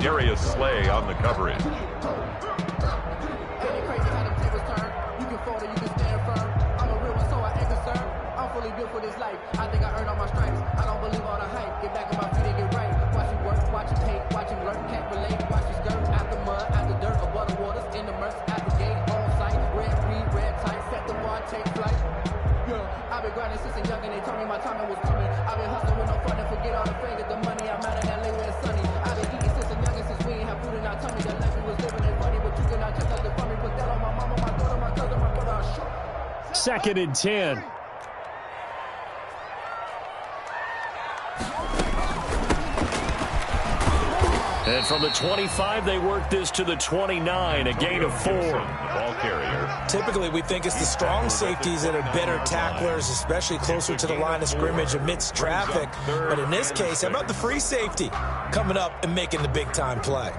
Darius Slay on the coverage. Built for this life. I think I earned all my stripes. I don't believe all the hype. Get back on my feet and get right. Watch him work, watch him hate, watch him learn, can't relate. Watch his skirt out the mud, out the dirt, above the waters, in the murks, at the gate, on sight. Red green, red tight, set the bar, take flight. Yeah, I've been grinding since a young and they told me my timing was coming. I've been hustling with no fun and forget all the fame, get the money. I'm out of LA where it's sunny. I've been eating since a youngin' since we ain't have food in our tummy. The life we was living ain't funny, but you cannot take nothing from me. Put that on my mama, my daughter, my cousin, my brother. Second and 10. And from the 25, they work this to the 29, a gain of 4. Ball carrier. Typically, we think it's the strong safeties that are better tacklers, especially closer to the line of scrimmage amidst traffic. But in this case, how about the free safety coming up and making the big-time play?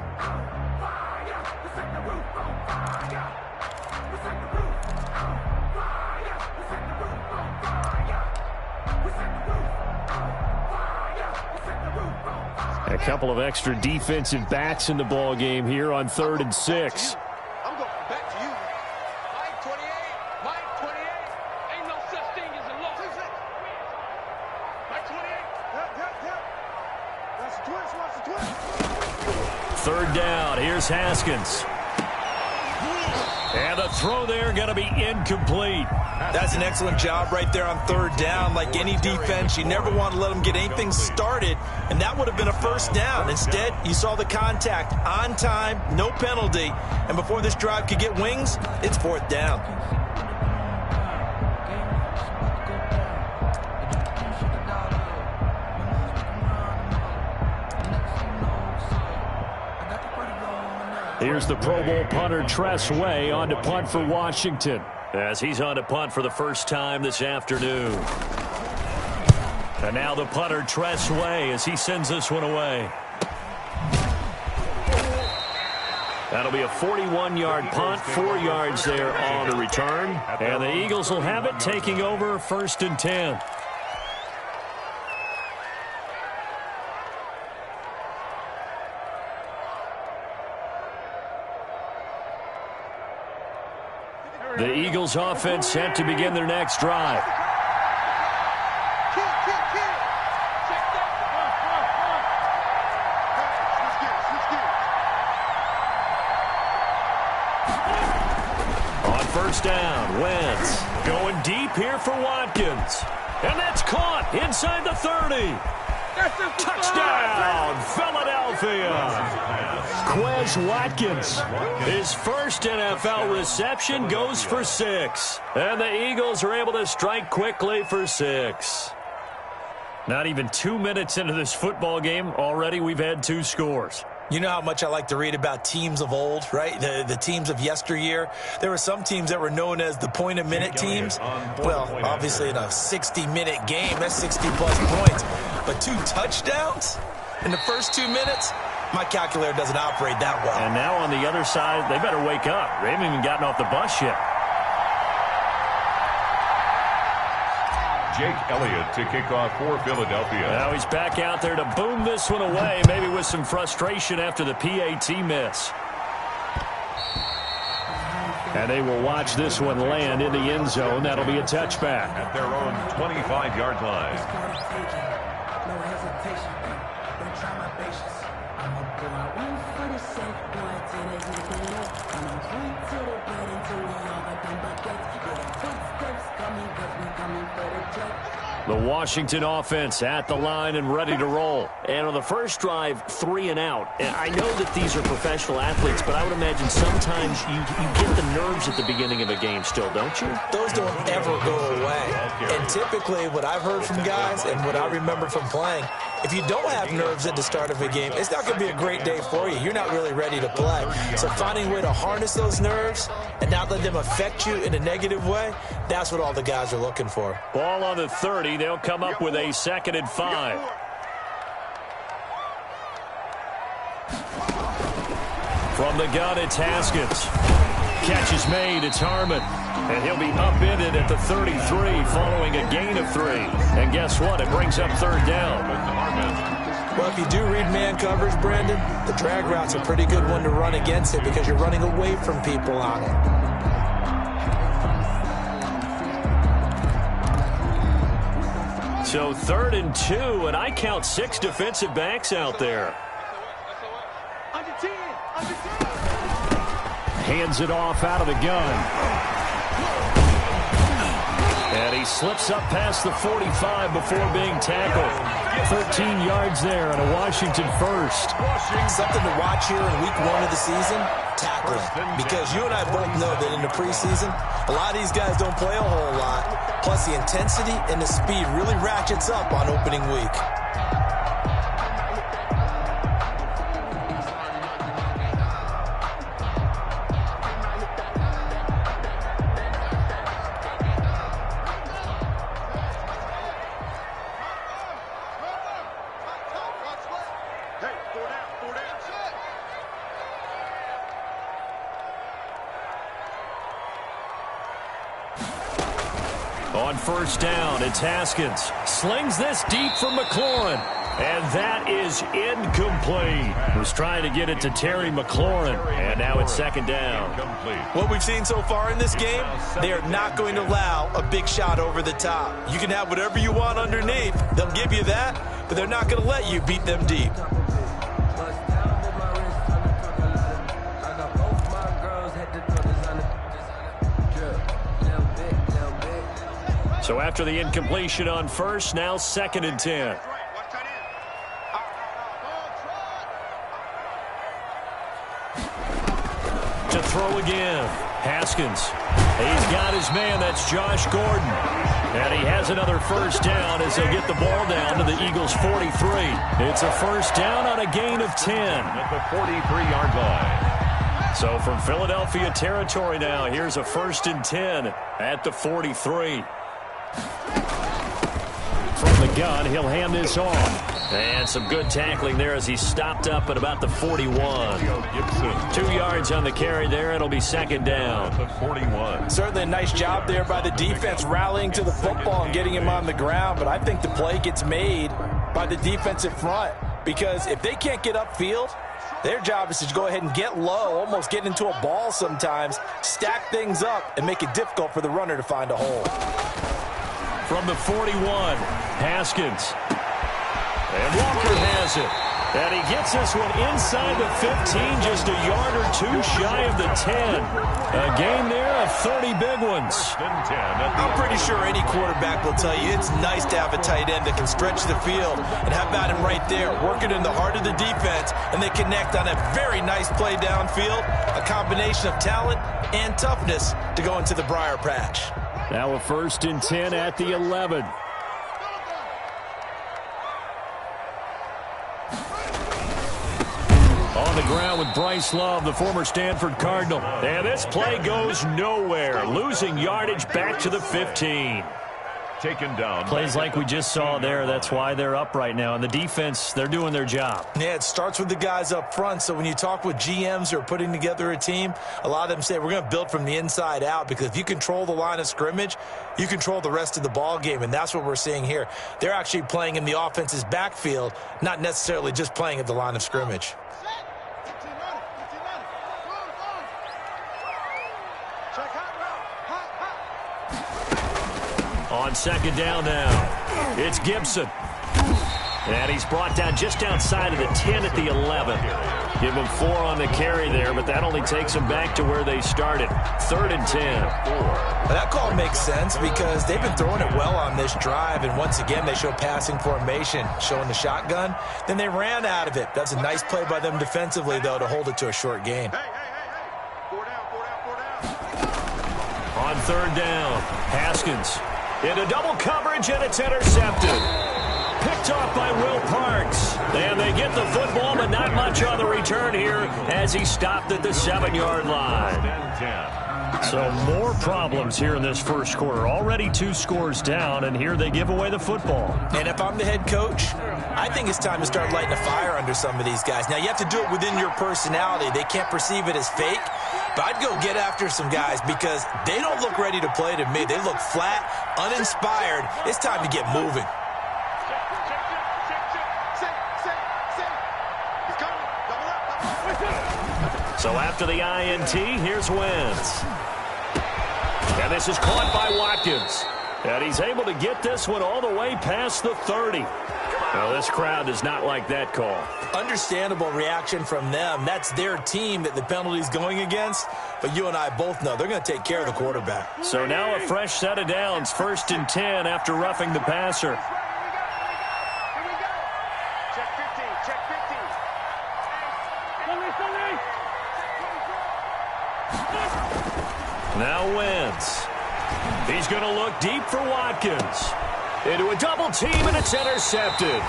A couple of extra defensive backs in the ball game here on 3rd and 6. I'm going back to you. Mike 28. Mike 28. Ain't no such thing as a loss. Mike 28. That's a twist. Watch the twist. 3rd down. Here's Haskins. And the throw there going to be incomplete. That's an excellent job right there on 3rd down. Like any defense, you never want to let them get anything started, and that would have been a 1st down. Instead, you saw the contact on time, no penalty, and before this drive could get wings, it's 4th down. Here's the Pro Bowl punter Tress Way on to punt for Washington, as he's on to punt for the first time this afternoon. And now the punter Tress Way as he sends this one away. That'll be a 41-yard punt, 4 yards there on the return. And the Eagles will have it, taking over 1st and 10. The Eagles offense set to begin their next drive. On 1st down, Wentz going deep here for Watkins. And that's caught inside the 30. Touchdown, Philadelphia. Quez Watkins, his first NFL reception, goes for 6. And the Eagles are able to strike quickly for 6. Not even 2 minutes into this football game, already we've had 2 scores. You know how much I like to read about teams of old, right? The teams of yesteryear. There were some teams that were known as the point-a-minute teams. Well, obviously in a 60-minute game, that's 60-plus points. But 2 touchdowns in the first 2 minutes? My calculator doesn't operate that well. And now on the other side, they better wake up. They haven't even gotten off the bus yet. Jake Elliott to kick off for Philadelphia. Now he's back out there to boom this one away, maybe with some frustration after the PAT miss. And they will watch this one land in the end zone. That'll be a touchback. At their own 25-yard line. The Washington offense at the line and ready to roll. And on the first drive, 3 and out. And I know that these are professional athletes, but I would imagine sometimes you get the nerves at the beginning of a game still, don't you? Those don't ever go away. And typically what I've heard from guys and what I remember from playing, if you don't have nerves at the start of a game, it's not going to be a great day for you. You're not really ready to play. So finding a way to harness those nerves and not let them affect you in a negative way, that's what all the guys are looking for. Ball on the 30. They'll come up with a 2nd and 5. From the gun, it's Haskins. Catch is made. It's Harmon. And he'll be upended at the 33 following a gain of 3. And guess what? It brings up 3rd down. Well, if you do read man coverage, Brandon, the drag route's a pretty good one to run against it because you're running away from people on it. So 3rd and 2, and I count 6 defensive backs out there. Under 10. Hands it off out of the gun. And he slips up past the 45 before being tackled. 13 yards there and a Washington first. Something to watch here in week 1 of the season, tackling. Because you and I both know that in the preseason, a lot of these guys don't play a whole lot. Plus the intensity and the speed really ratchets up on opening week. On first down, it's Haskins. Slings this deep for McLaurin. And that is incomplete. Was trying to get it to Terry McLaurin. And now it's 2nd down. What we've seen so far in this game, they are not going to allow a big shot over the top. You can have whatever you want underneath. They'll give you that, but they're not going to let you beat them deep. So after the incompletion on first, now 2nd and 10. To throw again, Haskins. He's got his man, that's Josh Gordon. And he has another first down as they get the ball down to the Eagles' 43. It's a first down on a gain of 10. At the 43-yard line. So from Philadelphia territory now, here's a 1st and 10 at the 43. From the gun, he'll hand this off. And some good tackling there as he stopped up at about the 41. 2 yards on the carry there. It'll be 2nd down. The 41. Certainly a nice job there by the defense rallying to the football and getting him on the ground. But I think the play gets made by the defensive front. Because if they can't get upfield, their job is to go ahead and get low, almost get into a ball sometimes, stack things up, and make it difficult for the runner to find a hole. From the 41, Haskins. And Walker has it. And he gets this one inside the 15, just a yard or 2 shy of the 10. A gain there of 30 big ones. I'm pretty sure any quarterback will tell you it's nice to have a tight end that can stretch the field. And how about him right there, working in the heart of the defense, and they connect on a very nice play downfield. A combination of talent and toughness to go into the briar patch. Now a 1st and 10 at the 11. On the ground with Bryce Love, the former Stanford Cardinal. And this play goes nowhere, losing yardage back to the 15. Taken down. Plays like we just saw there. That's why they're up right now. And the defense, they're doing their job. Yeah, it starts with the guys up front. So when you talk with GMs who are putting together a team, a lot of them say we're going to build from the inside out, because if you control the line of scrimmage, you control the rest of the ball game. And that's what we're seeing here. They're actually playing in the offense's backfield, not necessarily just playing at the line of scrimmage. On 2nd down now, it's Gibson. And he's brought down just outside of the 10 at the 11. Give him 4 on the carry there, but that only takes them back to where they started. 3rd and 10. Well, that call makes sense because they've been throwing it well on this drive, and once again they show passing formation, showing the shotgun. Then they ran out of it. That's a nice play by them defensively, though, to hold it to a short gain. On 3rd down, Haskins into double coverage, and it's intercepted. Picked off by Will Parks. And they get the football, but not much on the return here as he stopped at the 7-yard line. So more problems here in this first quarter. Already 2 scores down, and here they give away the football. And if I'm the head coach, I think it's time to start lighting a fire under some of these guys. Now, you have to do it within your personality. They can't perceive it as fake. But I'd go get after some guys because they don't look ready to play to me. They look flat, uninspired. It's time to get moving. So after the INT, here's Wentz. And this is caught by Watkins. And he's able to get this one all the way past the 30. Well, this crowd does not like that call. Understandable reaction from them. That's their team that the penalty's going against. But you and I both know they're going to take care of the quarterback. So now a fresh set of downs, 1st and 10 after roughing the passer. Here we go. Check 15. Check 15. Now Wentz. He's going to look deep for Watkins. Into a double team, and it's intercepted.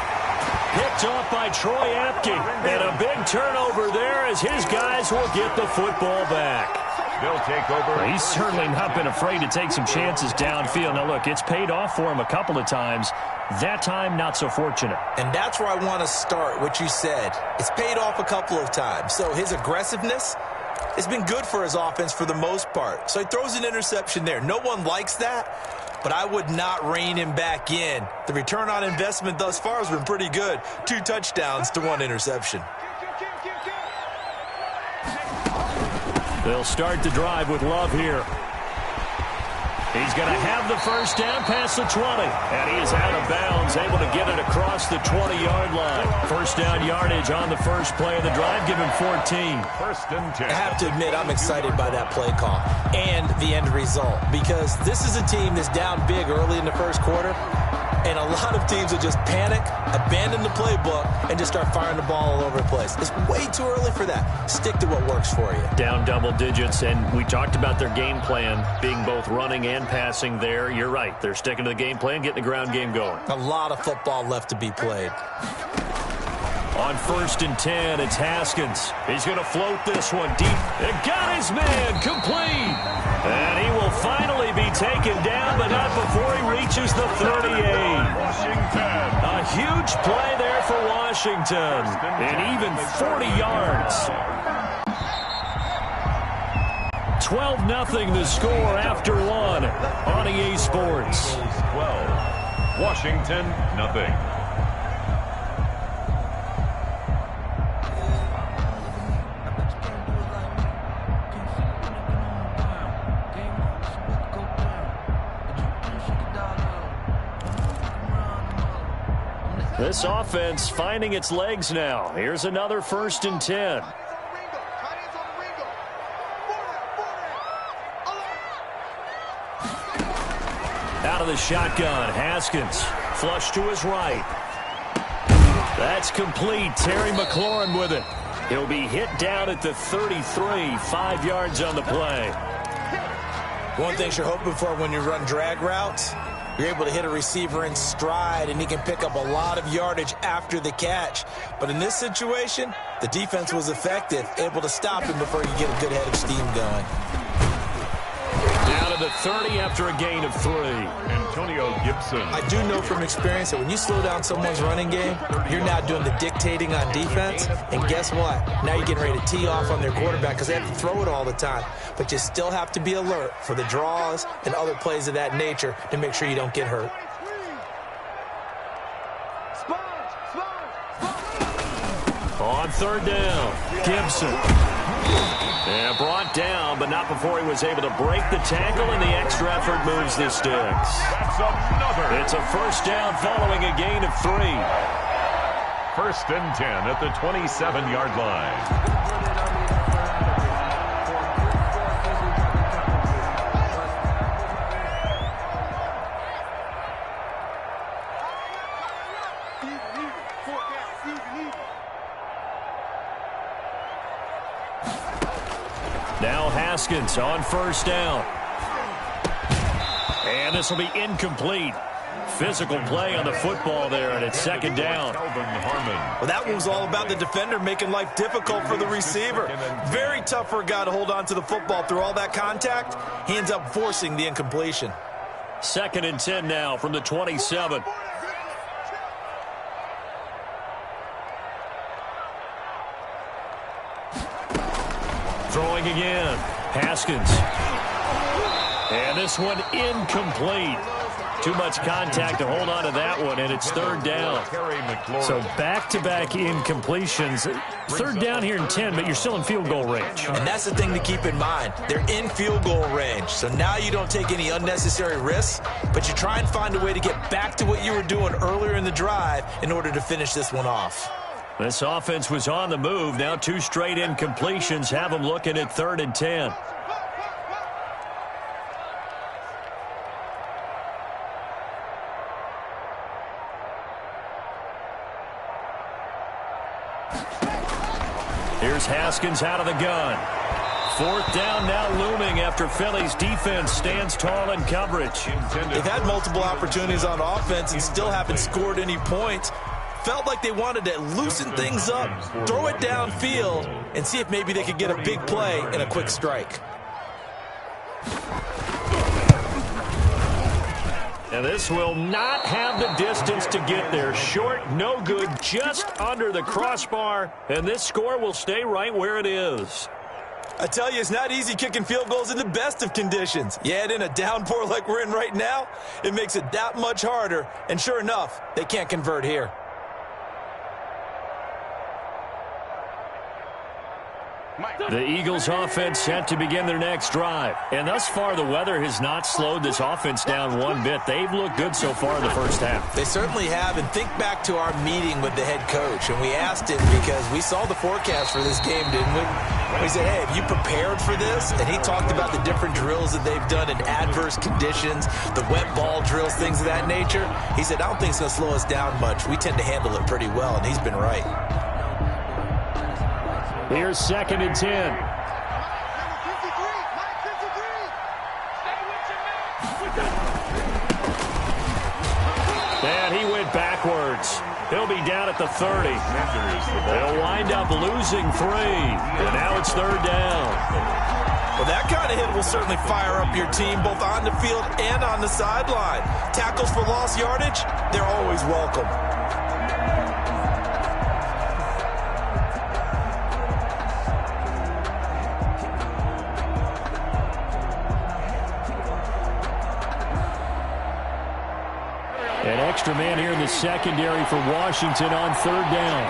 Picked off by Troy Apke. And a big turnover there as his guys will get the football back. They'll take over. Well, he's certainly not been afraid to take some chances downfield. Now, look, it's paid off for him a couple of times. That time, not so fortunate. And that's where I want to start, what you said. It's paid off a couple of times. So his aggressiveness has been good for his offense for the most part. So he throws an interception there. No one likes that, but I would not rein him back in. The return on investment thus far has been pretty good. 2 touchdowns to 1 interception. They'll start the drive with Love here. He's going to have the first down past the 20. And he is out of bounds, able to get it across the 20-yard line. First down yardage on the first play of the drive. Give him 14. 1st and 10. I have to admit, I'm excited by that play call and the end result, because this is a team that's down big early in the first quarter, and a lot of teams will just panic, abandon the playbook, and just start firing the ball all over the place. It's way too early for that. Stick to what works for you. Down double digits, and we talked about their game plan being both running and passing there. You're right. They're sticking to the game plan, getting the ground game going. A lot of football left to be played. On 1st and 10, it's Haskins. He's going to float this one deep. And got his man complete. And he will finally be taken down, but not before he reaches the 38. Washington. A huge play there for Washington. And even 40 yards. 12-0 the score after 1 on EA Sports. 12. Washington, nothing. This offense finding its legs now. Here's another 1st and 10. Out of the shotgun, Haskins. Flush to his right. That's complete. Terry McLaurin with it. He'll be hit down at the 33, 5 yards on the play. One thing you're hoping for when you run drag routes, you're able to hit a receiver in stride, and he can pick up a lot of yardage after the catch. But in this situation, the defense was effective, able to stop him before you get a good head of steam going. Down to the 30 after a gain of 3. Antonio Gibson. I do know from experience that when you slow down someone's running game, you're now doing the dictating on defense. And guess what? Now you're getting ready to tee off on their quarterback because they have to throw it all the time. But you still have to be alert for the draws and other plays of that nature to make sure you don't get hurt. On 3rd down, Gibson. And brought down, but not before he was able to break the tackle, and the extra effort moves the sticks. That's another. It's a first down following a gain of 3. 1st and 10 at the 27-yard line. Now Haskins on 1st down. And this will be incomplete. Physical play on the football there, and it's 2nd down. Well, that one was all about the defender making life difficult for the receiver. Very tough for a guy to hold on to the football through all that contact. He ends up forcing the incompletion. 2nd and 10 now from the 27. Throwing again. Haskins. And this one incomplete. Too much contact to hold on to that one, and it's third down. So back-to-back incompletions. Third down here in 10, but you're still in field goal range. And that's the thing to keep in mind. They're in field goal range. So now you don't take any unnecessary risks, but you try and find a way to get back to what you were doing earlier in the drive in order to finish this one off. This offense was on the move. Now 2 straight incompletions have them looking at 3rd and 10. Here's Haskins out of the gun. 4th down now looming after Philly's defense stands tall in coverage. They've had multiple opportunities on offense and still haven't scored any points. Felt like they wanted to loosen things up, throw it downfield, and see if maybe they could get a big play and a quick strike. And this will not have the distance to get there. Short, no good, just under the crossbar. And this score will stay right where it is. I tell you, it's not easy kicking field goals in the best of conditions. You add in a downpour like we're in right now, it makes it that much harder. And sure enough, they can't convert here. The Eagles offense set to begin their next drive. And thus far, the weather has not slowed this offense down one bit. They've looked good so far in the first half. They certainly have. And think back to our meeting with the head coach. And we asked him because we saw the forecast for this game, didn't we? We said, hey, have you prepared for this? And he talked about the different drills that they've done in adverse conditions, the wet ball drills, things of that nature. He said, I don't think it's going to slow us down much. We tend to handle it pretty well. And he's been right. Here's 2nd and 10. And he went backwards. He'll be down at the 30. They'll wind up losing 3. And now it's 3rd down. Well, that kind of hit will certainly fire up your team both on the field and on the sideline. Tackles for lost yardage, they're always welcome. An extra man here in the secondary for Washington on 3rd down.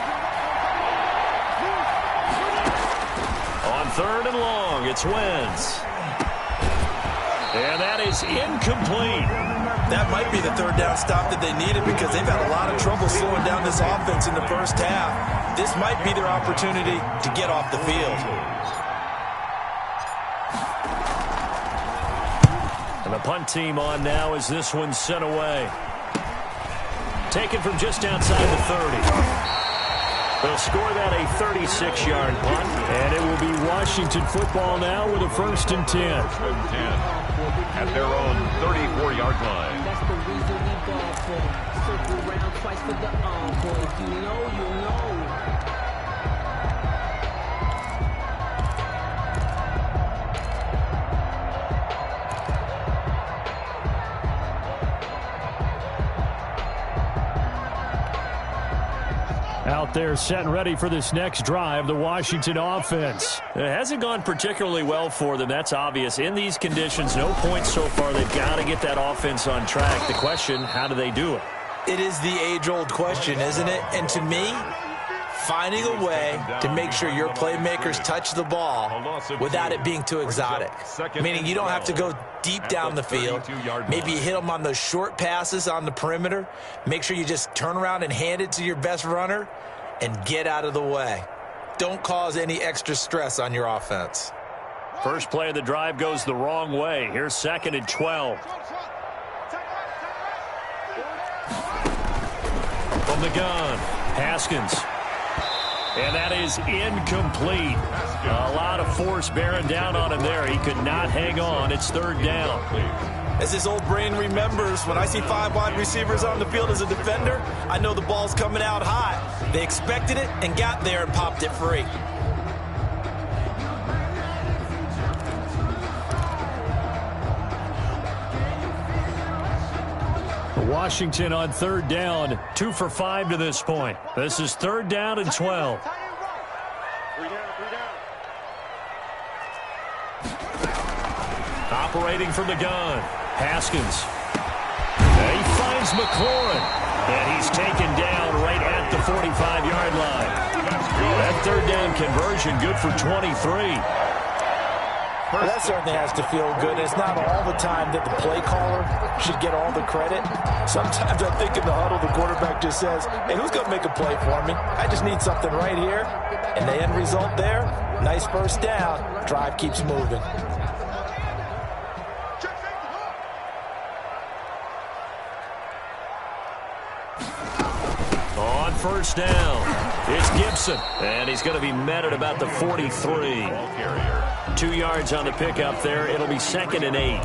On 3rd and long, it's Wentz. And that is incomplete. That might be the 3rd down stop that they needed because they've had a lot of trouble slowing down this offense in the first half. This might be their opportunity to get off the field. And the punt team on now as this one's sent away. Taken from just outside the 30. They'll score that a 36-yard punt, and it will be Washington football now with a 1st and 10. At their own 34-yard line. That's the reason we ball for. Circle around twice for the boys. You know. Out there set and ready for this next drive, the Washington offense. It hasn't gone particularly well for them, that's obvious. In these conditions, no points so far. They've got to get that offense on track. The question, how do they do it? It is the age-old question, isn't it? And to me, finding a way to make sure your playmakers touch the ball without it being too exotic. Meaning you don't have to go deep down the field. Maybe you hit them on those short passes on the perimeter. Make sure you just turn around and hand it to your best runner and get out of the way. Don't cause any extra stress on your offense. First play of the drive goes the wrong way. Here's 2nd and 12. From the gun, Haskins. And that is incomplete. A lot of force bearing down on him there. He could not hang on. It's 3rd down. As his old brain remembers, when I see 5 wide receivers on the field as a defender, I know the ball's coming out high. They expected it and got there and popped it free. Washington on 3rd down, 2 for 5 to this point. This is 3rd down and 12. Operating from the gun, Haskins. is McLaurin. And he's taken down right at the 45-yard line. That third down conversion good for 23. Well, that certainly has to feel good. It's not all the time that the play caller should get all the credit. Sometimes I think in the huddle, the quarterback just says, hey, who's going to make a play for me? I just need something right here. And the end result there, nice first down. Drive keeps moving. On first down, it's Gibson. And he's going to be met at about the 43. 2 yards on the pickup there. It'll be 2nd and 8.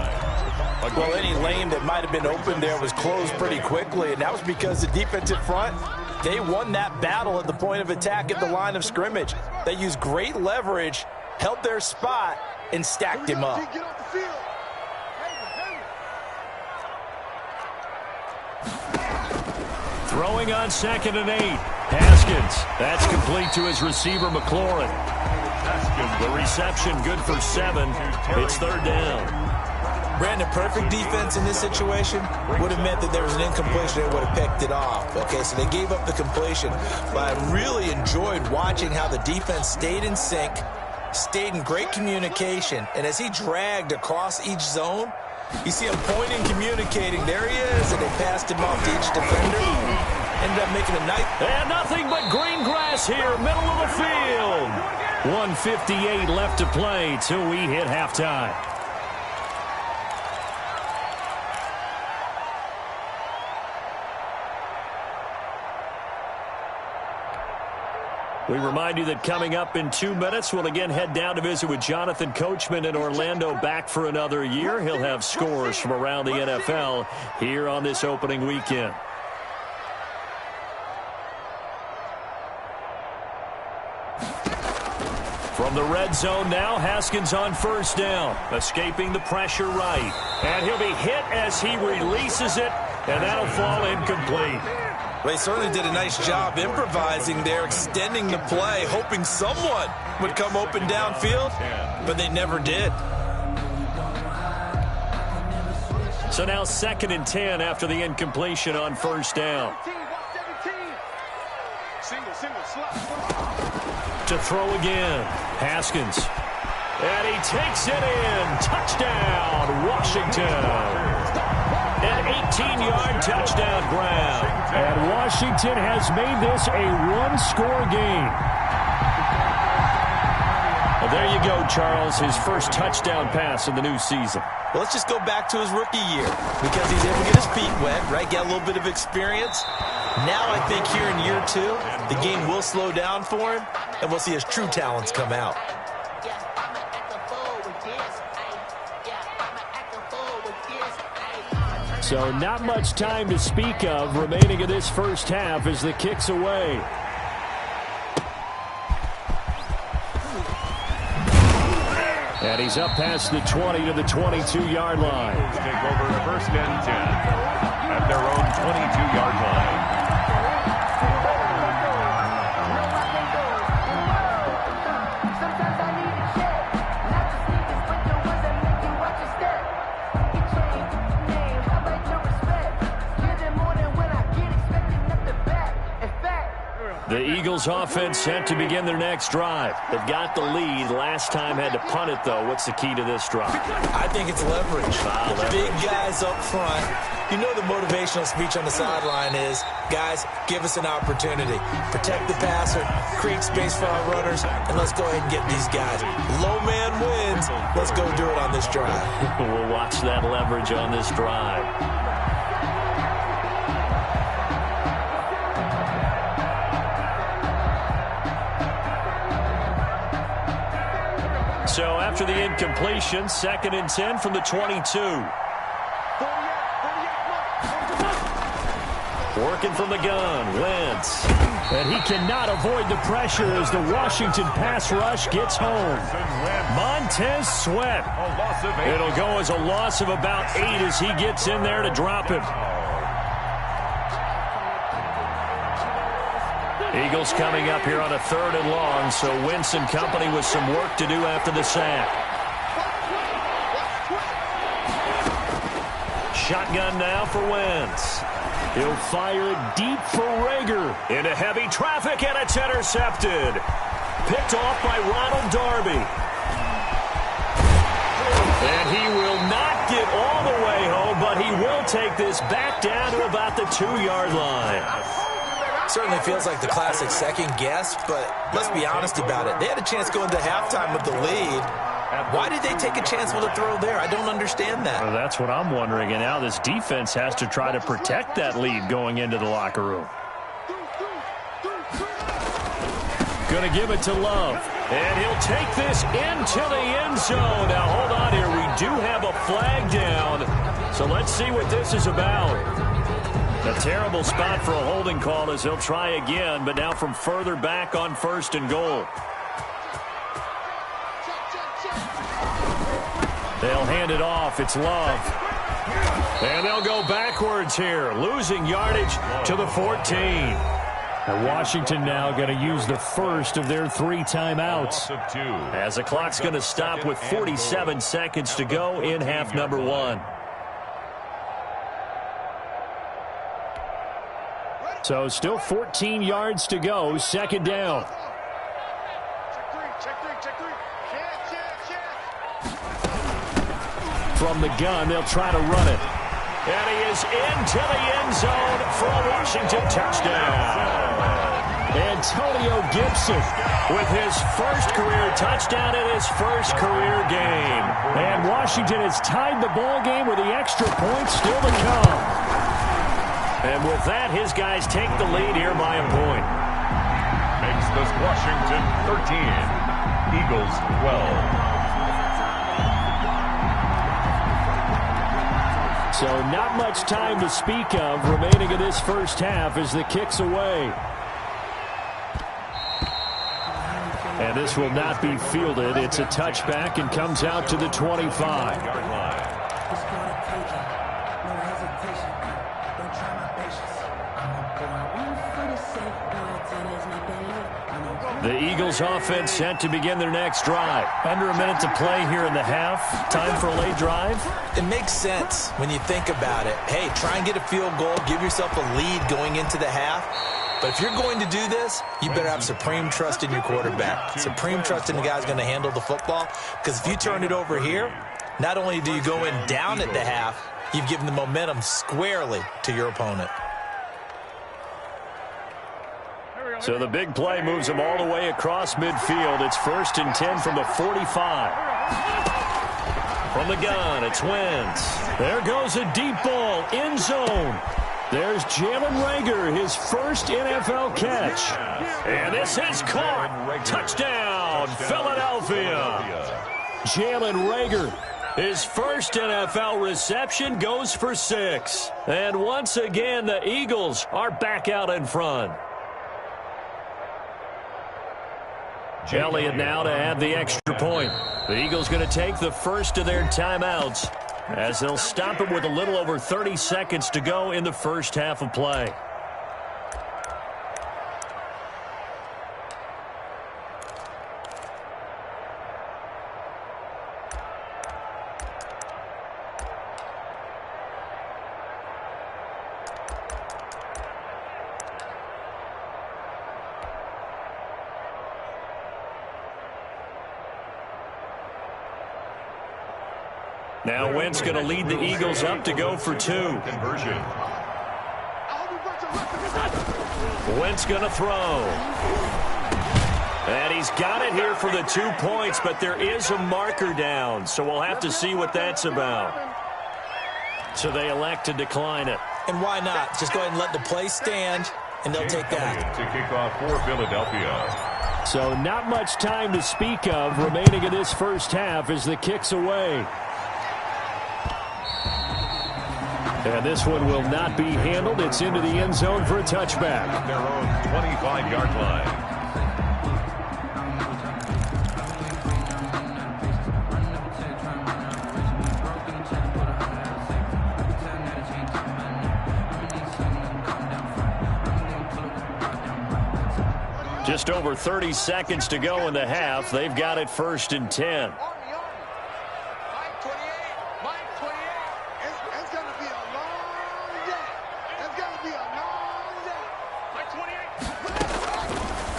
Well, any lane that might have been open there was closed pretty quickly, and that was because the defensive front, they won that battle at the point of attack at the line of scrimmage. They used great leverage, held their spot, and stacked him up. Throwing on 2nd and 8. Haskins. That's complete to his receiver, McLaurin. The reception good for 7. It's 3rd down. Brandon, perfect defense in this situation would have meant that there was an incompletion that would have picked it off. Okay, so they gave up the completion. But I really enjoyed watching how the defense stayed in sync, stayed in great communication, and as he dragged across each zone, you see him pointing, communicating. There he is, and they passed him off to each defender. Ended up making a nice... And nothing but green grass here, middle of the field. 1:58 left to play till we hit halftime. We remind you that coming up in 2 minutes, we'll again head down to visit with Jonathan Coachman in Orlando, back for another year. He'll have scores from around the NFL here on this opening weekend. From the red zone now, Haskins on first down, escaping the pressure right. And he'll be hit as he releases it, and that'll fall incomplete. They certainly did a nice job improvising there, extending the play, hoping someone would come open downfield, but they never did. So now 2nd and 10 after the incompletion on first down. To throw again, Haskins. And he takes it in. Touchdown, Washington. An 18-yard touchdown grab. And Washington has made this a one-score game. Well, there you go, Charles. His first touchdown pass in the new season. Well, let's just go back to his rookie year because he's able to get his feet wet, right? Get a little bit of experience. Now I think here in year 2, the game will slow down for him, and we'll see his true talents come out. So not much time to speak of remaining in this first half as the kick's away. And he's up past the 20 to the 22-yard line. Take over 1st and 10 at their own 22-yard line. The Eagles offense set to begin their next drive. They've got the lead. Last time had to punt it, though. What's the key to this drive? I think it's leverage. Leverage. Big guys up front. You know the motivational speech on the sideline is, guys, give us an opportunity. Protect the passer, create space for our runners, and let's go ahead and get these guys. Low man wins. Let's go do it on this drive. We'll watch that leverage on this drive. So after the incompletion, 2nd and 10 from the 22. Working from the gun, Wentz. And he cannot avoid the pressure as the Washington pass rush gets home. Montez Sweat. It'll go as a loss of about 8 as he gets in there to drop him. Eagles coming up here on a 3rd and long, so Wentz and company with some work to do after the sack. Shotgun now for Wentz. He'll fire it deep for Rager. Into heavy traffic, and it's intercepted. Picked off by Ronald Darby. And he will not get all the way home, but he will take this back down to about the 2-yard line. Certainly feels like the classic second guess, but let's be honest about it. They had a chance going to halftime with the lead. Why did they take a chance with a throw there? I don't understand that. Well, that's what I'm wondering, and now this defense has to try to protect that lead going into the locker room. Going to give it to Love, and he'll take this into the end zone. Now, hold on here. We do have a flag down, so let's see what this is about. A terrible spot for a holding call as he'll try again, but now from further back on 1st and goal. They'll hand it off. It's Love. And they'll go backwards here, losing yardage to the 14. And Washington now going to use the first of their 3 timeouts. As the clock's going to stop with 47 seconds to go in half number 1. So still 14 yards to go, 2nd down. From the gun, they'll try to run it. And he is into the end zone for a Washington touchdown. Antonio Gibson with his first career touchdown in his first career game. And Washington has tied the ball game with the extra points still to come. And with that, his guys take the lead here by a point. Makes this Washington 13, Eagles 12. So not much time to speak of remaining in this first half as the kick's away. And this will not be fielded. It's a touchback and comes out to the 25. The Eagles offense set to begin their next drive. Under a minute to play here in the half. Time for a late drive. It makes sense when you think about it. Hey, try and get a field goal. Give yourself a lead going into the half. But if you're going to do this, you better have supreme trust in your quarterback. Supreme trust in the guy's going to handle the football. Because if you turn it over here, not only do you go in down at the half, you've given the momentum squarely to your opponent. So the big play moves them all the way across midfield. It's 1st and 10 from the 45. From the gun, it's Wentz. There goes a deep ball, end zone. There's Jalen Rager, his first NFL catch. And this is caught. Touchdown, Philadelphia. Jalen Rager, his first NFL reception, goes for 6. And once again, the Eagles are back out in front. Elliott now to add the extra point. The Eagles going to take the first of their timeouts as they'll stop it with a little over 30 seconds to go in the first half of play. Now Wentz going to lead the Eagles up to go for 2. Conversion. Wentz going to throw. And he's got it here for the 2 points, but there is a marker down, so we'll have to see what that's about. So they elect to decline it. And why not? Just go ahead and let the play stand, and they'll take that. To kick off for Philadelphia. So not much time to speak of remaining in this first half as the kick's away. And this one will not be handled. It's into the end zone for a touchback. Their own 25-yard line. Just over 30 seconds to go in the half. They've got it 1st and 10. It's going to be a long day. It's going to be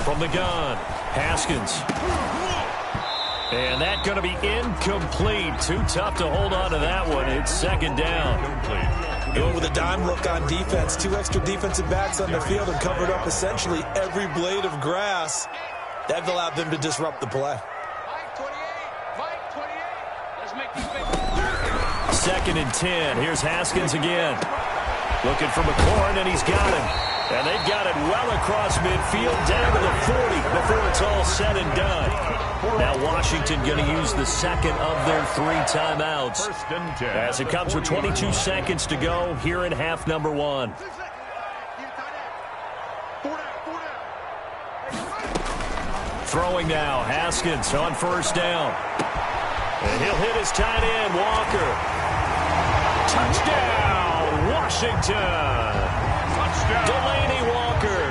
from the gun. Haskins. And that's going to be incomplete. Too tough to hold on to that one. It's second down. Going with a dime look on defense. 2 extra defensive backs on the field and covered up essentially every blade of grass. That allowed them to disrupt the play. Mike 28. Let's make these big. Second and 10. Here's Haskins again. Looking for McLaurin, and he's got him. And they've got it well across midfield, down to the 40 before it's all said and done. Now Washington going to use the second of their 3 timeouts as it comes with 22 seconds to go here in half number 1. Throwing now, Haskins on first down. And he'll hit his tight end, Walker. Touchdown, Washington. Delaney Walker,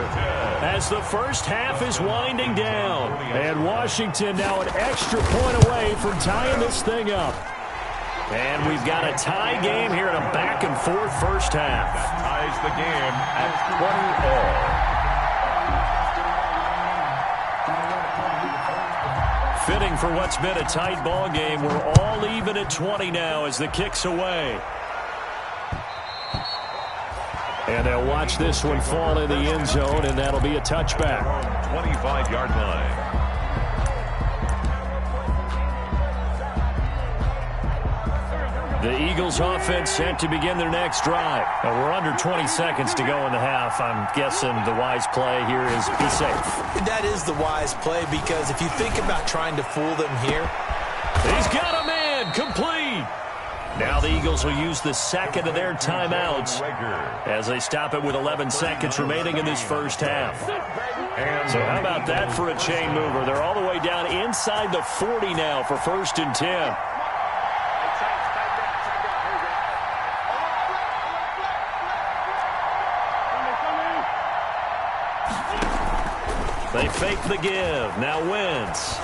as the first half is winding down. And Washington now an extra point away from tying this thing up. And we've got a tie game here in a back-and-forth first half. That ties the game at 20 all. Fitting for what's been a tight ball game. We're all even at 20 now as the kick's away. And they'll watch this one fall in the end zone, and that'll be a touchback. 25-yard line. The Eagles offense set to begin their next drive. And we're under 20 seconds to go in the half. I'm guessing the wise play here is be safe. That is the wise play, because if you think about trying to fool them here. He's got a man, complete. Now the Eagles will use the second of their timeouts as they stop it with 11 seconds remaining in this first half. So how about that for a chain mover? They're all the way down inside the 40 now for first and 10. They fake the give. Now Wentz.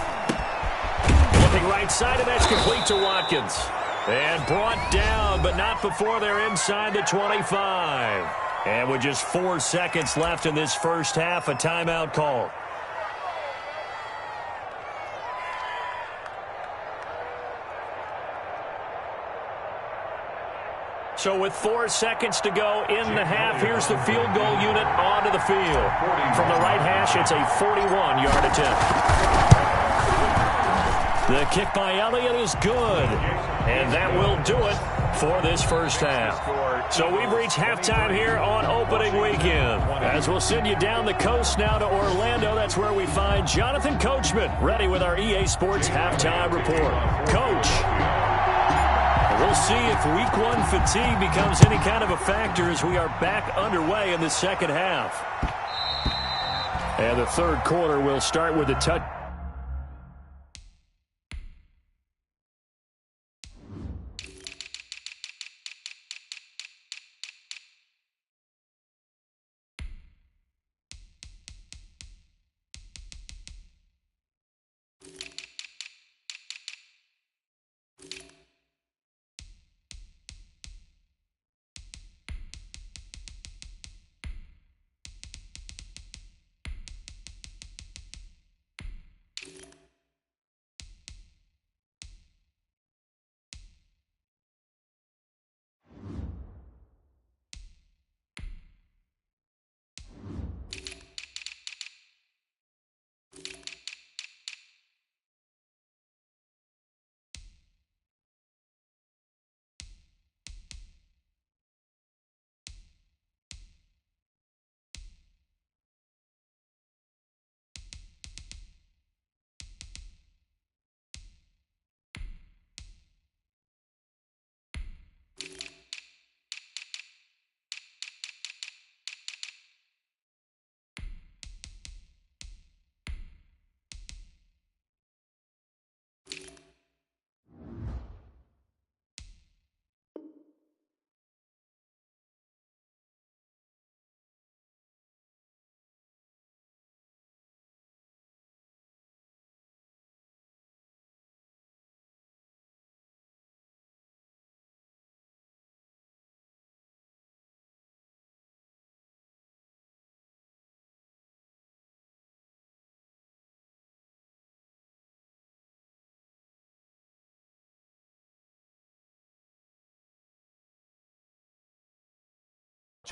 Looking right side, and that's complete to Watkins. And brought down, but not before they're inside the 25. And with just 4 seconds left in this first half, a timeout call. So with 4 seconds to go in the half, here's the field goal unit onto the field. From the right hash, it's a 41-yard attempt. The kick by Elliott is good. And that will do it for this first half. So we've reached halftime here on opening weekend. As we'll send you down the coast now to Orlando, that's where we find Jonathan Coachman ready with our EA Sports halftime report. Coach, we'll see if week 1 fatigue becomes any kind of a factor as we are back underway in the second half. And the third quarter will start with a touch.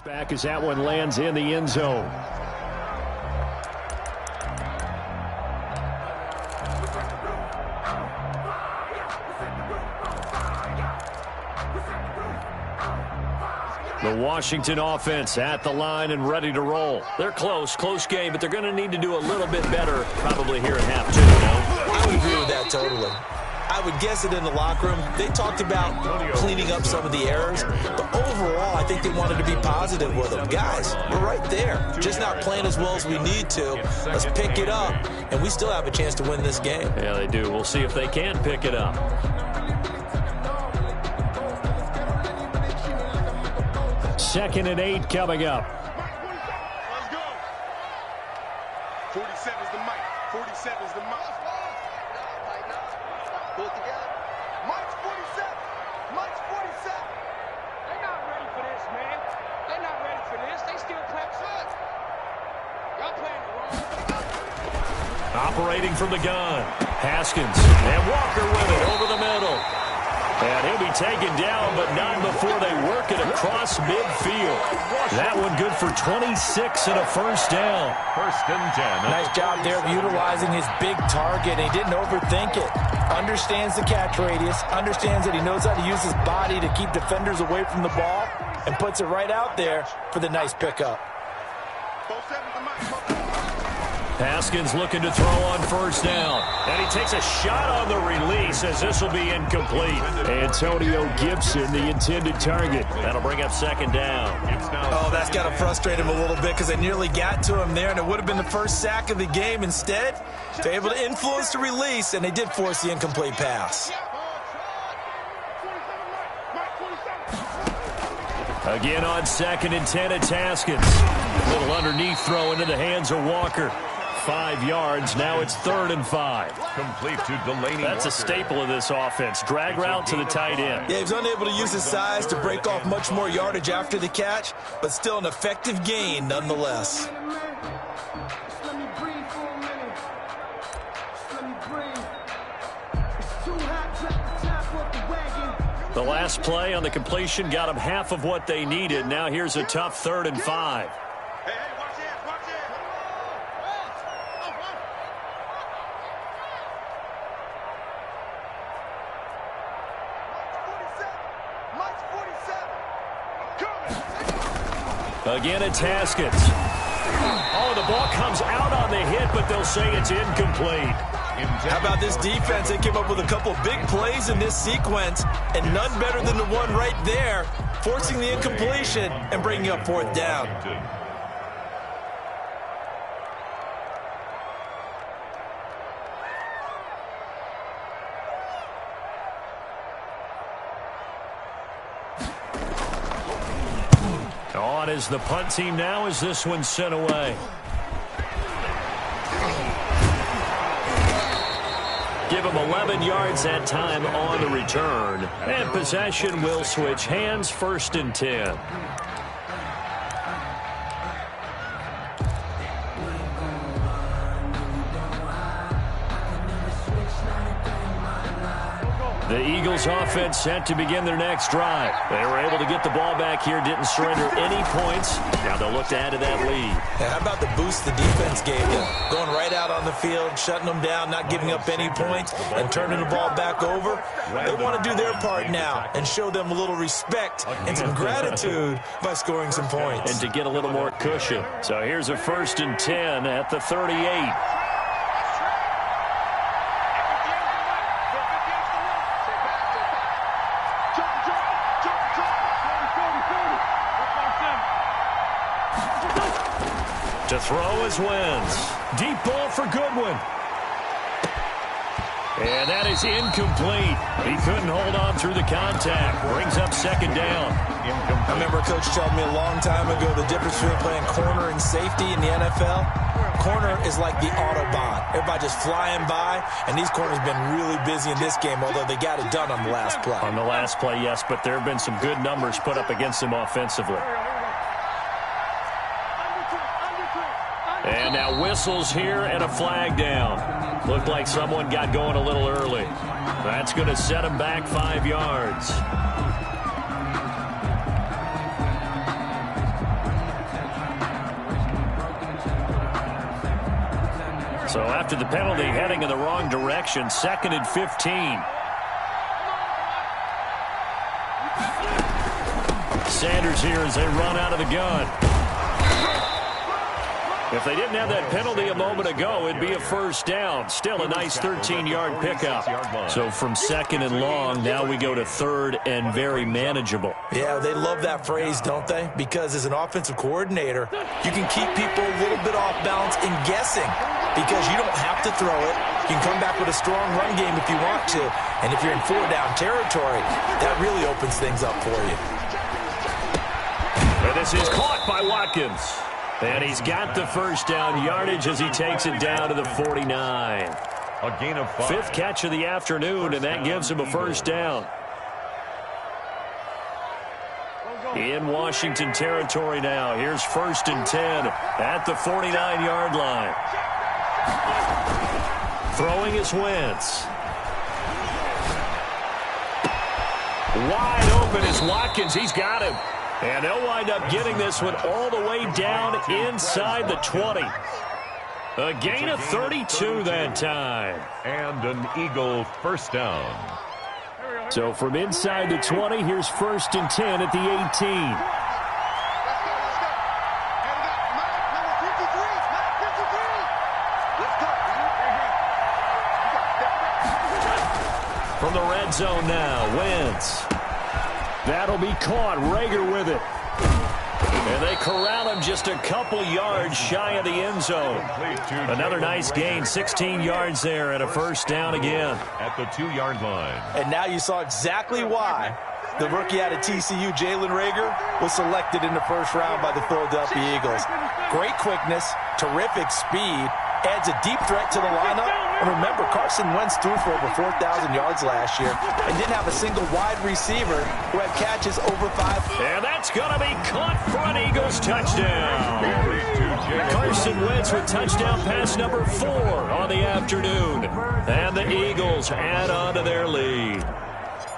Back as that one lands in the end zone. The Washington offense at the line and ready to roll. They're close game, but they're going to need to do a little bit better probably here in half two, I would agree with that totally. I would guess that in the locker room, they talked about cleaning up some of the errors, but overall, I think they wanted to be positive with them. Guys, we're right there. Just not playing as well as we need to. Let's pick it up, and we still have a chance to win this game. Yeah, they do. We'll see if they can pick it up. 2nd and 8 coming up. Let's go. 47 is the mic. 47 is the mic. Pull it together. Mike's 47. Mike's 47. They're not ready for this, man. They're not ready for this. They still clap shut. Y'all playing it wrong. Operating from the gun. Haskins and Walker with it over the middle. And he'll be taken down, but not before they work it across midfield. That one good for 26 and a first down. 1st and 10. Nice job there of utilizing his big target. He didn't overthink it. Understands the catch radius. Understands that he knows how to use his body to keep defenders away from the ball. And puts it right out there for the nice pickup. Haskins looking to throw on 1st down. And he takes a shot on the release as this will be incomplete. Antonio Gibson, the intended target. That'll bring up 2nd down. Oh, that's got to frustrate him a little bit because they nearly got to him there, and it would have been the first sack of the game. Instead, they're able to influence the release, and they did force the incomplete pass. Again on 2nd and 10, it's Haskins. Little underneath throw into the hands of Walker. 5 yards. Now it's 3rd and 5. Complete to Delaney. That's a staple of this offense. Drag route to the tight end. Yeah, he was unable to use his size to break off much more yardage after the catch, but still an effective gain nonetheless. The last play on the completion got them half of what they needed. Now here's a tough 3rd and 5. Again, it's Haskins. Oh, the ball comes out on the hit, but they'll say it's incomplete. How about this defense? They came up with a couple big plays in this sequence, and none better than the one right there, forcing the incompletion and bringing up 4th down. On is the punt team now as this one's sent away. Give them 11 yards that time on the return. And possession will switch hands, 1st and 10. The Eagles offense set to begin their next drive. They were able to get the ball back here, didn't surrender any points. Now they'll look to add to that lead. Yeah, how about the boost the defense gave them? Going right out on the field, shutting them down, not giving up any points, and turning the ball back over. They want to do their part now and show them a little respect and some gratitude by scoring some points. And to get a little more cushion. So here's a 1st and 10 at the 38. To throw is Wentz. Deep ball for Goodwin. And that is incomplete. He couldn't hold on through the contact. Brings up 2nd down. I remember a coach told me a long time ago the difference between playing corner and safety in the NFL. Corner is like the Autobahn. Everybody just flying by, and these corners have been really busy in this game, although they got it done on the last play. On the last play, yes, but there have been some good numbers put up against them offensively. And now whistles here and a flag down. Looked like someone got going a little early. That's going to set him back 5 yards. So after the penalty, heading in the wrong direction, 2nd and 15. Sanders here as they run out of the gun. If they didn't have that penalty a moment ago, it'd be a first down. Still a nice 13-yard pickup. So from 2nd and long, now we go to 3rd and very manageable. Yeah, they love that phrase, don't they? Because as an offensive coordinator, you can keep people a little bit off balance and guessing because you don't have to throw it. You can come back with a strong run game if you want to. And if you're in 4-down territory, that really opens things up for you. And this is caught by Watkins. And he's got the first down yardage as he takes it down to the 49. A gain of 5. 5th catch of the afternoon, and that gives him a first down. In Washington territory now. Here's 1st and 10 at the 49-yard line. Throwing is Wentz. Wide open is Watkins. He's got him. And they'll wind up getting this one all the way down inside the 20. A gain of 32 that time. And an Eagle first down. So from inside the 20, here's 1st and 10 at the 18. From the red zone now, Wentz. That'll be caught. Rager with it. And they corral him just a couple yards shy of the end zone. Another nice gain, 16 yards there and a first down again. At the 2-yard line. And now you saw exactly why the rookie out of TCU, Jalen Rager, was selected in the first round by the Philadelphia Eagles. Great quickness, terrific speed, adds a deep threat to the lineup. And remember, Carson Wentz threw for over 4,000 yards last year and didn't have a single wide receiver who had catches over 5. And that's going to be caught for an Eagles touchdown. Carson Wentz with touchdown pass number 4 on the afternoon. And the Eagles add on to their lead.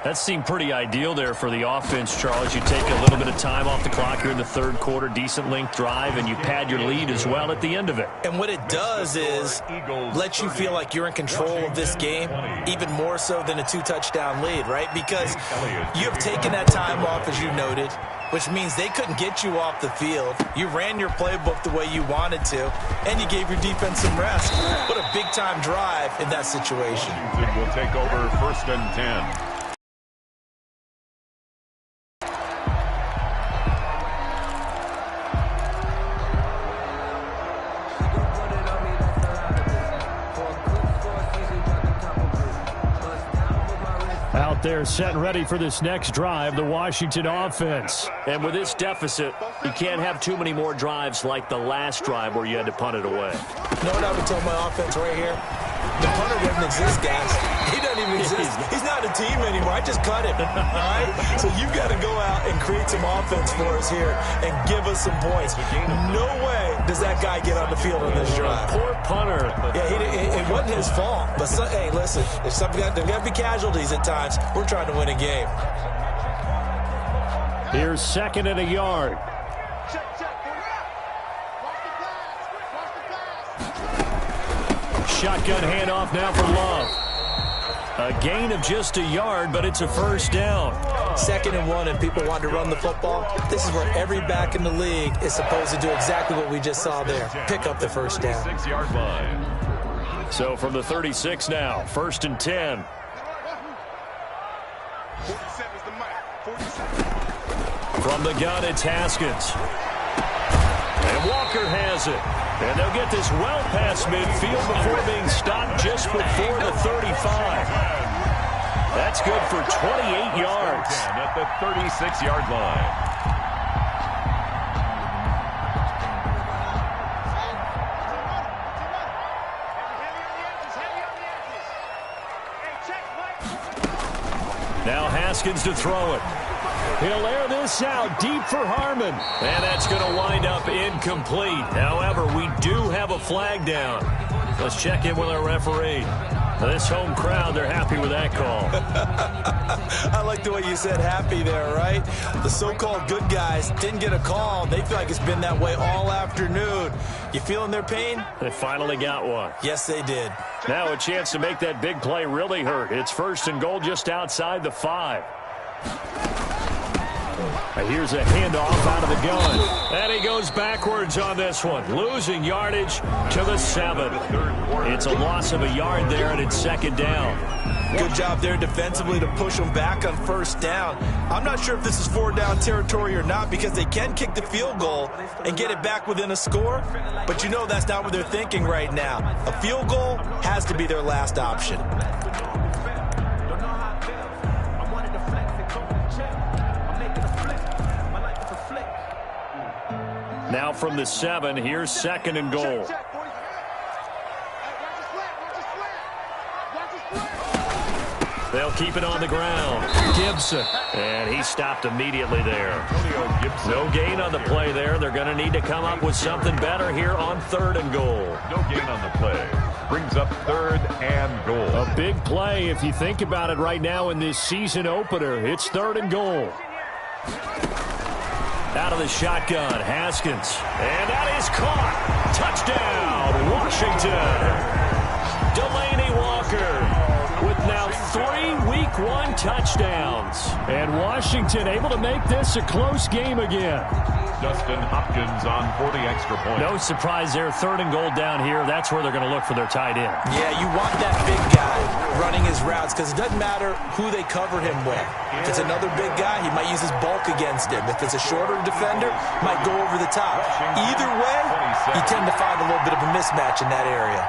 That seemed pretty ideal there for the offense, Charles. You take a little bit of time off the clock here in the 3rd quarter, decent length drive, and you pad your lead as well at the end of it. And what it does is let you feel like you're in control of this game, even more so than a 2-touchdown lead, right? Because you have taken that time off, as you noted, which means they couldn't get you off the field. You ran your playbook the way you wanted to, and you gave your defense some rest. What a big-time drive in that situation. Washington will take over 1st and 10. Out there set and ready for this next drive, the Washington offense. And with this deficit, you can't have too many more drives like the last drive where you had to punt it away. You know what I would tell my offense right here? The punter doesn't exist, guys. He doesn't even exist. He's not a team anymore. I just cut him. All right? So you've got to go out and create some offense for us here and give us some points. No way does that guy get on the field on this drive. Poor punter. Yeah, it wasn't his fault. But, hey, listen, there's got to be casualties at times. We're trying to win a game. Here's 2nd and a yard. Shotgun handoff now for Love. A gain of just a yard, but it's a first down. 2nd and 1, and people want to run the football. This is where every back in the league is supposed to do exactly what we just saw there. Pick up the first down. 6-yard line. So from the 36 now, 1st and 10. 47 is the mic. 47. From the gun, it's Haskins. And Walker has it. And they'll get this well past midfield before being stopped just before the 35. That's good for 28 yards. At the 36-yard line. Now Haskins to throw it. He'll air this out deep for Harmon. And that's going to wind up incomplete. However, we do have a flag down. Let's check in with our referee. This home crowd, they're happy with that call. I like the way you said happy there, right? The so-called good guys didn't get a call. They feel like it's been that way all afternoon. You feeling their pain? They finally got one. Yes, they did. Now a chance to make that big play really hurt. It's 1st and goal just outside the 5. Here's a handoff out of the gun. And he goes backwards on this one, losing yardage to the 7. It's a loss of a yard there, and it's 2nd down. Good job there defensively to push them back on 1st down. I'm not sure if this is 4-down territory or not because they can kick the field goal and get it back within a score, but you know that's not what they're thinking right now. A field goal has to be their last option. Now from the 7, here's 2nd and goal. They'll keep it on the ground. Gibson. And he stopped immediately there. No gain on the play there. They're going to need to come up with something better here on 3rd and goal. No gain on the play. Brings up 3rd and goal. A big play if you think about it right now in this season opener. It's 3rd and goal. Out of the shotgun, Haskins. And that is caught. Touchdown, Washington. Delaney Walker with now 3 Week 1 touchdowns. And Washington able to make this a close game again. Dustin Hopkins on for the extra point. No surprise there, 3rd and goal down here. That's where they're going to look for their tight end. Yeah, you want that big guy running his routes because it doesn't matter who they cover him with. If it's another big guy, he might use his bulk against him. If it's a shorter defender, might go over the top. Either way, you tend to find a little bit of a mismatch in that area.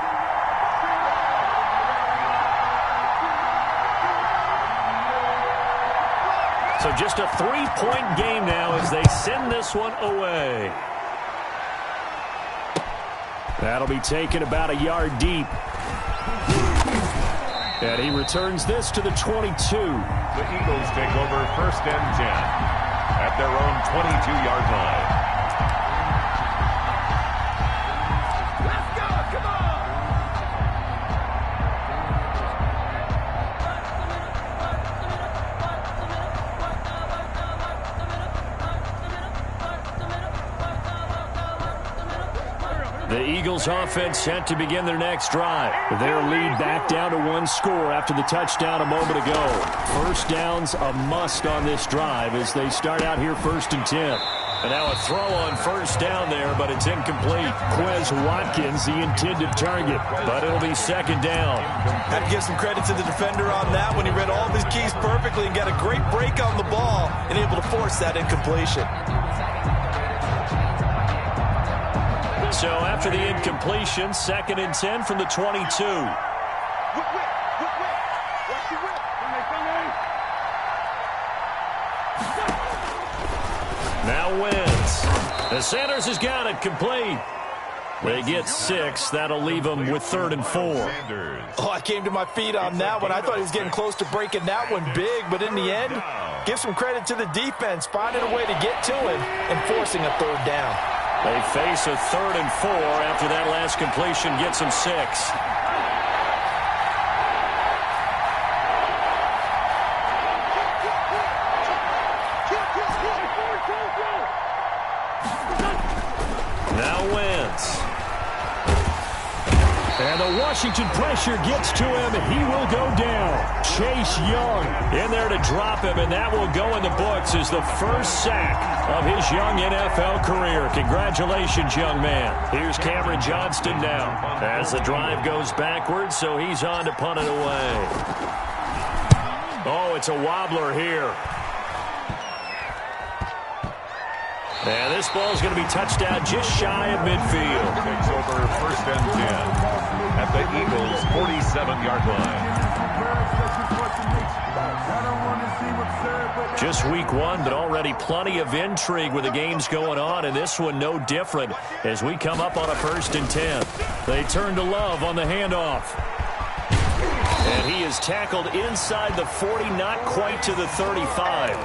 So just a 3-point game now as they send this one away. That'll be taken about a yard deep. And he returns this to the 22. The Eagles take over 1st and 10 at their own 22-yard line. Let's go, come on! The Eagles offense set to begin their next drive. Their lead back down to 1 score after the touchdown a moment ago. 1st downs a must on this drive as they start out here 1st and 10. And now a throw on 1st down there, but it's incomplete. Quez Watkins, the intended target, but it'll be 2nd down. Have to give some credit to the defender on that when he read all of his keys perfectly and got a great break on the ball and able to force that incompletion. So after the incompletion, 2nd and 10 from the 22. Now wins. The Sanders has got it complete. They get 6. That'll leave them with 3rd and 4. Oh, I came to my feet on that one. I thought he was getting close to breaking that one big, but in the end, give some credit to the defense, finding a way to get to him and forcing a 3rd down. They face a 3rd and 4 after that last completion gets them 6. Now wins. And the Washington pressure gets to him, and he will go down. Chase Young in there to drop him, and that will go in the books as the first sack of his young NFL career. Congratulations, young man. Here's Cameron Johnston now as the drive goes backwards, so he's on to punt it away. Oh, it's a wobbler here. And this ball is going to be touched down just shy of midfield. Takes over 1st and 10 at the Eagles' 47-yard line. Just week 1, but already plenty of intrigue with the games going on, and this one no different as we come up on a 1st and 10. They turn to Love on the handoff. And he is tackled inside the 40, not quite to the 35.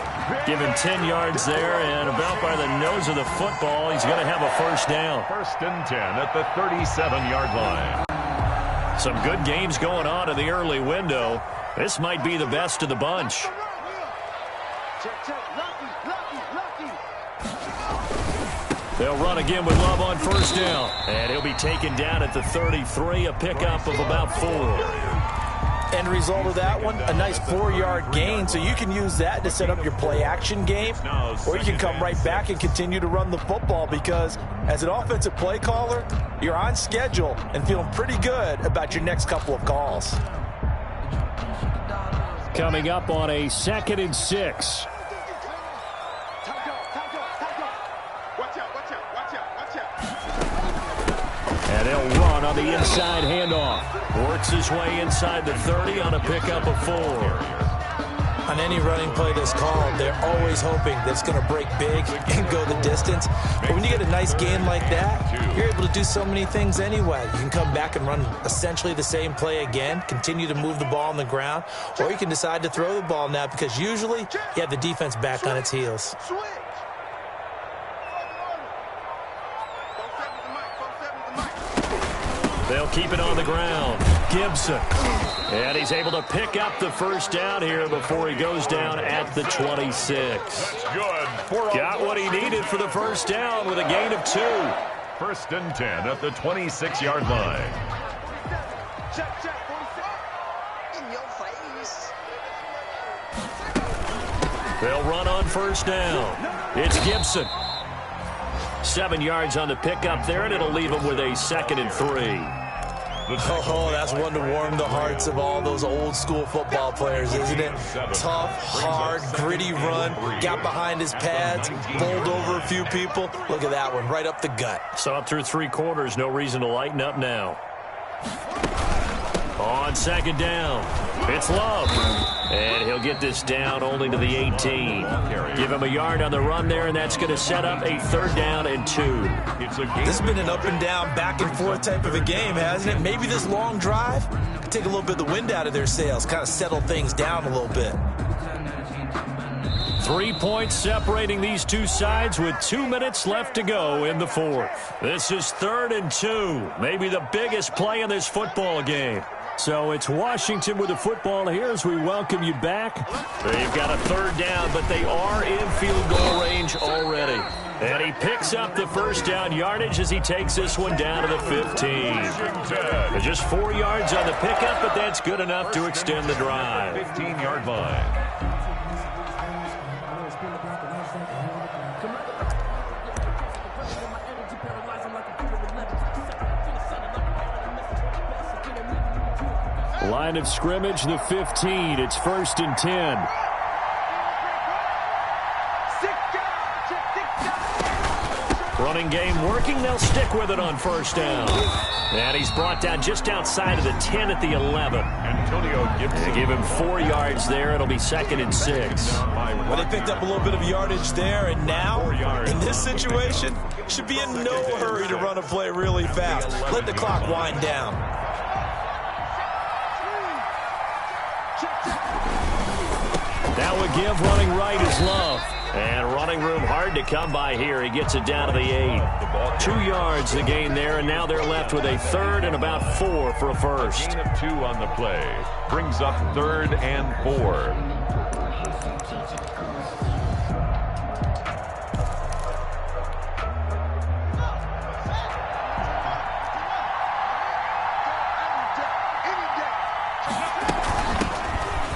Give him 10 yards there, and about by the nose of the football, he's going to have a 1st down. 1st and 10 at the 37-yard line. Some good games going on in the early window. This might be the best of the bunch. They'll run again with Love on first down. And he'll be taken down at the 33, a pickup of about 4. End result of that one, a nice 4-yard gain, so you can use that to set up your play-action game, or you can come right back and continue to run the football because as an offensive play caller, you're on schedule and feeling pretty good about your next couple of calls. Coming up on a 2nd and 6. And they'll run on the inside handoff. Works his way inside the 30 on a pickup of 4. On any running play that's called, they're always hoping that it's going to break big and go the distance. But when you get a nice gain like that, you're able to do so many things anyway. You can come back and run essentially the same play again, continue to move the ball on the ground, or you can decide to throw the ball now because usually you have the defense back on its heels. They'll keep it on the ground. Gibson. And he's able to pick up the first down here before he goes down at the 26. That's good. Got what he needed for the first down with a gain of 2. 1st and 10 at the 26-yard line. In your face. They'll run on first down. It's Gibson. 7 yards on the pickup there, and it'll leave him with a 2nd and 3. Oh, that's one to warm the hearts of all those old school football players, isn't it? Tough, hard, gritty run, got behind his pads, bowled over a few people. Look at that one, right up the gut. Saw it through 3 quarters, no reason to lighten up now. On 2nd down, it's Love. And he'll get this down only to the 18. Give him a yard on the run there, and that's going to set up a 3rd down and 2. This has been an up and down, back and forth type of a game, hasn't it? Maybe this long drive could take a little bit of the wind out of their sails, kind of settle things down a little bit. 3 points separating these two sides with 2 minutes left to go in the 4th. This is 3rd and 2, maybe the biggest play in this football game. So it's Washington with the football here as we welcome you back. They've got a 3rd down, but they are in field goal range already. And he picks up the first down yardage as he takes this one down to the 15. Just 4 yards on the pickup, but that's good enough to extend the drive. 15-yard line. Line of scrimmage, the 15. It's 1st and 10. Running game working. They'll stick with it on first down. And he's brought down just outside of the 10 at the 11. Antonio Gibson. They give him 4 yards there. It'll be 2nd and 6. Well, they picked up a little bit of yardage there, and now, in this situation, should be in no hurry to run a play really fast. Let the clock wind down. That would give running right is Love. And running room hard to come by here. He gets it down to the 8. 2 yards the gain there, and now they're left with a 3rd and about 4 for a first. Gain of 2 on the play. Brings up 3rd and 4.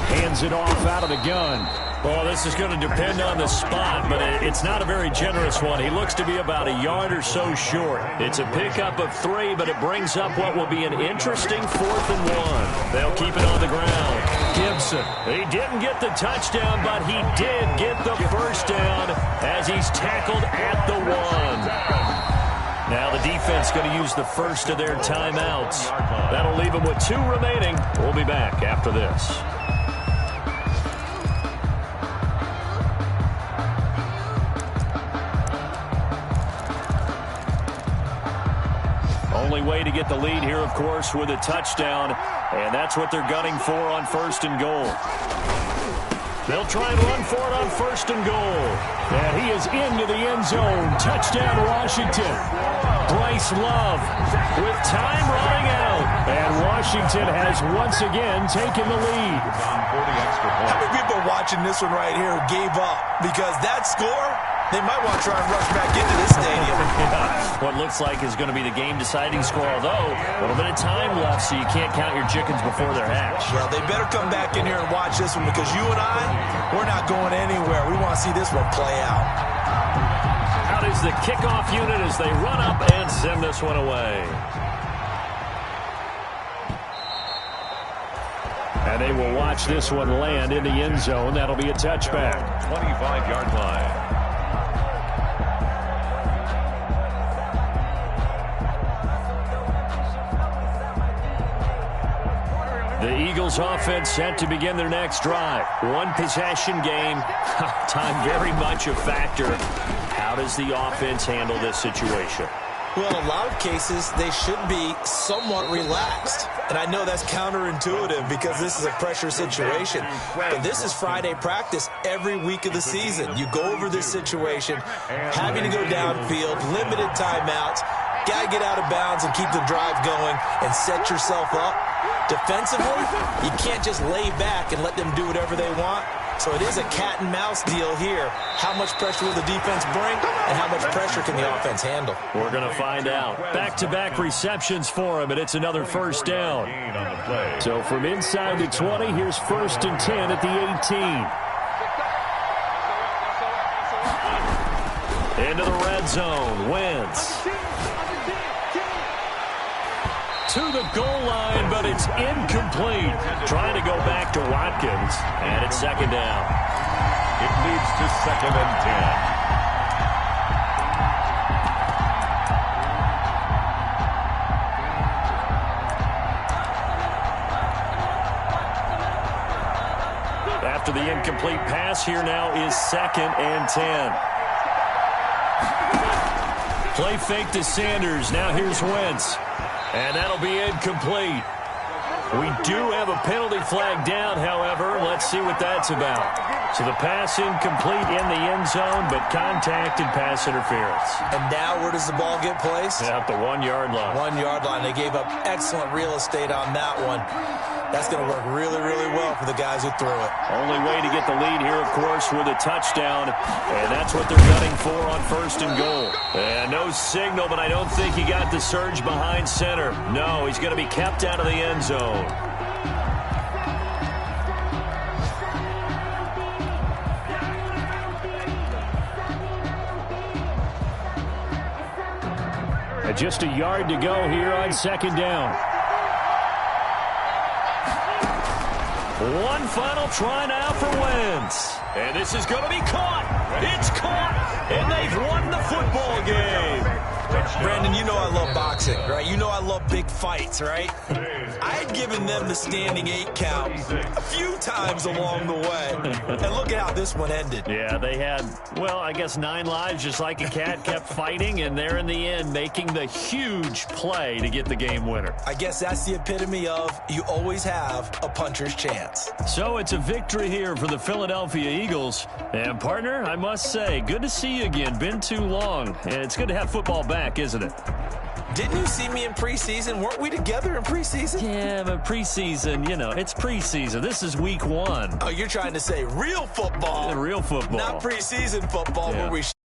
Hands it off out of the gun. Well, this is going to depend on the spot, but it's not a very generous one. He looks to be about a yard or so short. It's a pickup of 3, but it brings up what will be an interesting 4th and 1. They'll keep it on the ground. Gibson. He didn't get the touchdown, but he did get the first down as he's tackled at the 1. Now the defense going to use the first of their timeouts. That'll leave them with 2 remaining. We'll be back after this. Only way to get the lead here, of course, with a touchdown, and that's what they're gunning for on 1st and goal. They'll try and run for it on 1st and goal. And he is into the end zone. Touchdown, Washington. Bryce Love with time running out. And Washington has once again taken the lead. How many people watching this one right here gave up? Because that score They might want to try and rush back into this stadium. Yeah. What looks like is going to be the game-deciding score, although a little bit of time left, so you can't count your chickens before they're hatched. Well, they better come back in here and watch this one, because you and I, we're not going anywhere. We want to see this one play out. Out is the kickoff unit as they run up and send this one away. And they will watch this one land in the end zone. That'll be a touchback. 25-yard line. The Eagles offense set to begin their next drive. One possession game. Time very much a factor. How does the offense handle this situation? Well, in a lot of cases, they should be somewhat relaxed. And I know that's counterintuitive because this is a pressure situation. But this is Friday practice every week of the season. You go over this situation, having to go downfield, limited timeouts, got to get out of bounds and keep the drive going and set yourself up. Defensively, you can't just lay back and let them do whatever they want. So it is a cat and mouse deal here. How much pressure will the defense bring, and how much pressure can the offense handle? We're going to find out. Back-to-back receptions for him, and it's another first down. So from inside the 20, here's 1st and 10 at the 18. Into the red zone. Wentz. To the goal line, but it's incomplete. Trying to go back to Watkins, and it's 2nd down. It leads to 2nd and 10. After the incomplete pass, here now is 2nd and 10. Play fake to Sanders. Now here's Wentz. And that'll be incomplete. We do have a penalty flag down, however. Let's see what that's about. So the pass incomplete in the end zone, but contact and pass interference. And now where does the ball get placed? At the 1-yard line. 1-yard line. They gave up excellent real estate on that one. That's going to work really, really well for the guys who threw it. Only way to get the lead here, of course, with a touchdown. And that's what they're gunning for on 1st and goal. And no signal, but I don't think he got the surge behind center. No, he's going to be kept out of the end zone. And just a yard to go here on 2nd down. One final try now for Wentz. And this is going to be caught. It's caught. And they've won the football game. Brandon, you know I love boxing, right? You know I love big fights, right? I had given them the standing 8 count a few times along the way. And look at how this one ended. Yeah, they had, well, I guess 9 lives, just like a cat, kept fighting, and they're in the end making the huge play to get the game winner. I guess that's the epitome of you always have a puncher's chance. So it's a victory here for the Philadelphia Eagles. And, partner, I must say, good to see you again. Been too long. And it's good to have football back, isn't it? Didn't you see me in preseason? Weren't we together in preseason? Yeah, but preseason, you know, it's preseason. This is week 1. Oh, you're trying to say real football. Real football. Not preseason football where we